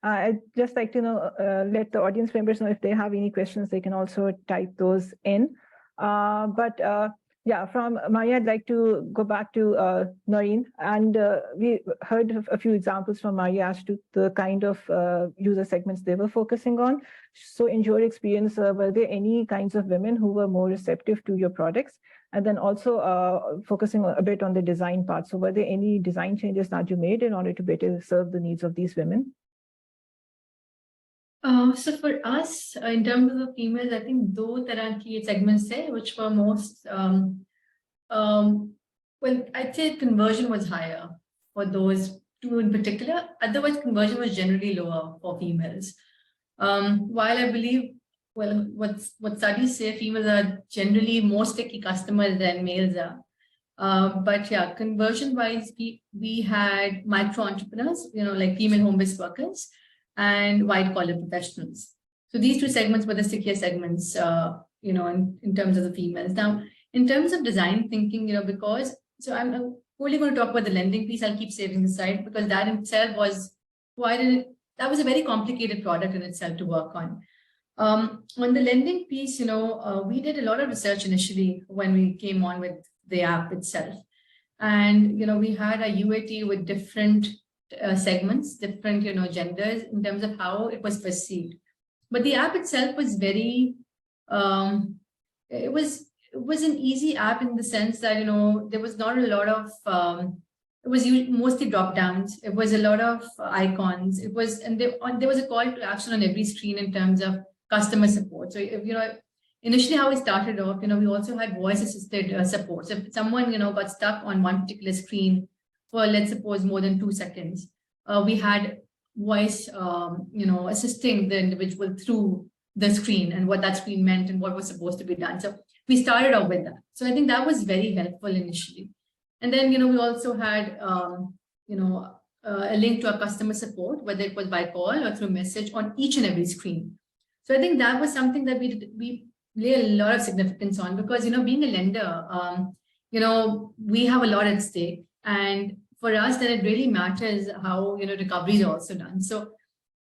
I'd just like to let the audience members know if they have any questions, they can also type those in. Yeah, from Maya, I'd like to go back to Naureen. And we heard a few examples from Maya as to the kind of user segments they were focusing on. So in your experience, were there any kinds of women who were more receptive to your products? And then also focusing a bit on the design part. So were there any design changes that you made in order to better serve the needs of these women? So for us, in terms of the females, I think those that are key segments there, which were most, well, I'd say conversion was higher for those two in particular. Otherwise, conversion was generally lower for females. While I believe, well, what studies say, females are generally more sticky customers than males are. But yeah, conversion-wise, we had micro entrepreneurs, like female home-based workers, and white-collar professionals. So these two segments were the stickier segments, in terms of the females. Now, in terms of design thinking, because, so I'm only going to talk about the lending piece. I'll keep saving the side because that in itself was that was a very complicated product in itself to work on. On the lending piece, we did a lot of research initially when we came on with the app itself. And, we had a UAT with different segments, different, genders in terms of how it was perceived. But the app itself was very, it was an easy app in the sense that, there was not a lot of, it was mostly drop downs. It was a lot of icons. It was, and there was a call to action on every screen in terms of customer support. So, initially how we started off, we also had voice assisted support. So if someone, got stuck on one particular screen for, let's suppose, more than 2 seconds, we had voice, assisting the individual through the screen and what that screen meant and what was supposed to be done. So we started off with that. So I think that was very helpful initially. And then, we also had, a link to our customer support, whether it was by call or through message on each and every screen. So I think that was something that we lay a lot of significance on because, being a lender, we have a lot at stake. And for us, then it really matters how, recovery is also done. So,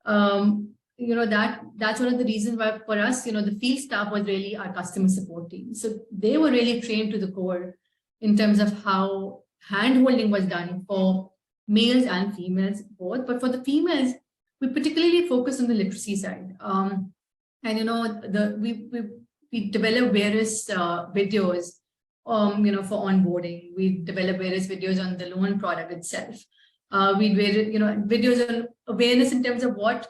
that's one of the reasons why for us, the field staff was really our customer support team. So they were really trained to the core in terms of how hand-holding was done for males and females both. But for the females, we particularly focused on the literacy side. And, we developed various videos, for onboarding. We developed various videos on the loan product itself. We did, videos on awareness in terms of what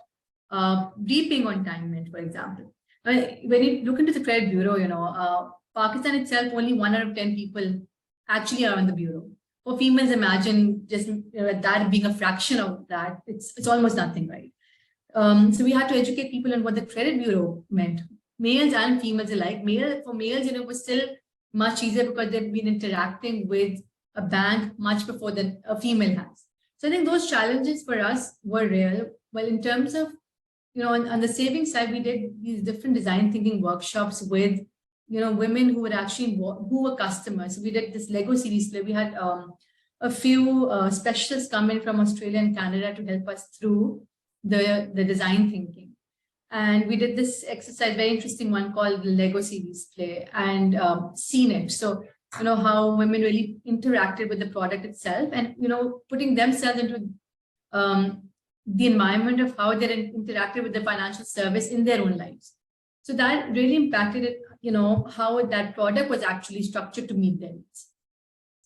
reaping on time meant, for example. When you look into the credit bureau, Pakistan itself, only 1 out of 10 people actually are on the bureau. For females, imagine just that being a fraction of that, it's almost nothing, right? So we had to educate people on what the credit bureau meant, males and females alike. For males, it was still much easier because they've been interacting with a bank much before than a female has. So I think those challenges for us were real. Well, in terms of, on the savings side, we did these different design thinking workshops with, women who were actually who were customers. So we did this Lego series where we had a few specialists come in from Australia and Canada to help us through the design thinking. And we did this exercise, very interesting one called the Lego series play and seen it. So, how women really interacted with the product itself and, putting themselves into the environment of how they interacted with the financial service in their own lives. So that really impacted it, how that product was actually structured to meet their needs.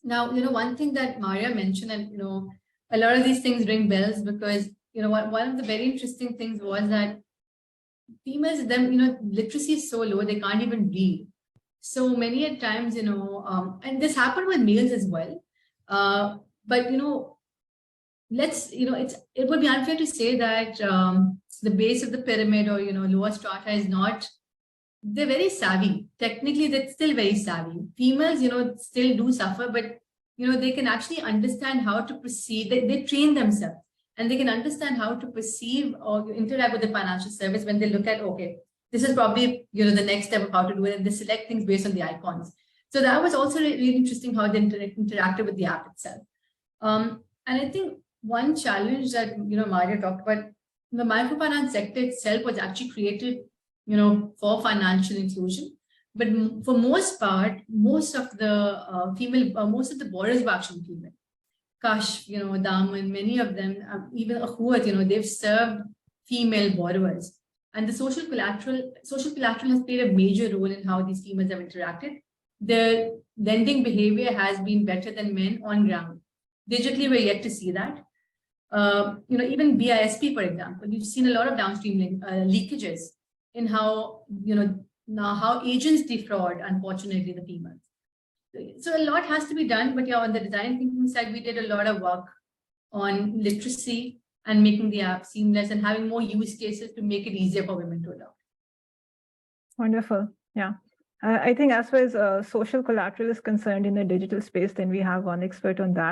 Now, one thing that Maria mentioned, and, a lot of these things ring bells because, one of the very interesting things was that females, literacy is so low, they can't even read. So many at times, and this happened with males as well. But, it would be unfair to say that the base of the pyramid or, lower strata is not, they're very savvy. Technically, they're still very savvy. Females, still do suffer, but, they can actually understand how to proceed. They train themselves and they can understand how to perceive or interact with the financial service when they look at, okay, this is probably, the next step of how to do it. And they select things based on the icons. So that was also really interesting how they interacted with the app itself. And I think one challenge that, Maria talked about the microfinance sector itself was actually created, for financial inclusion. But for most part, most of the borrowers were actually female. Kash, Daman, many of them, even Ahuat, they've served female borrowers. And the social collateral has played a major role in how these females have interacted. Their lending behavior has been better than men on ground. Digitally, we're yet to see that. Even BISP, for example, we've seen a lot of downstream leakages in how, now how agents defraud, unfortunately, the females. So a lot has to be done, but on the design thinking side, we did a lot of work on literacy and making the app seamless and having more use cases to make it easier for women to adopt. Wonderful. Yeah. I think as far as social collateral is concerned in the digital space, then we have one expert on that.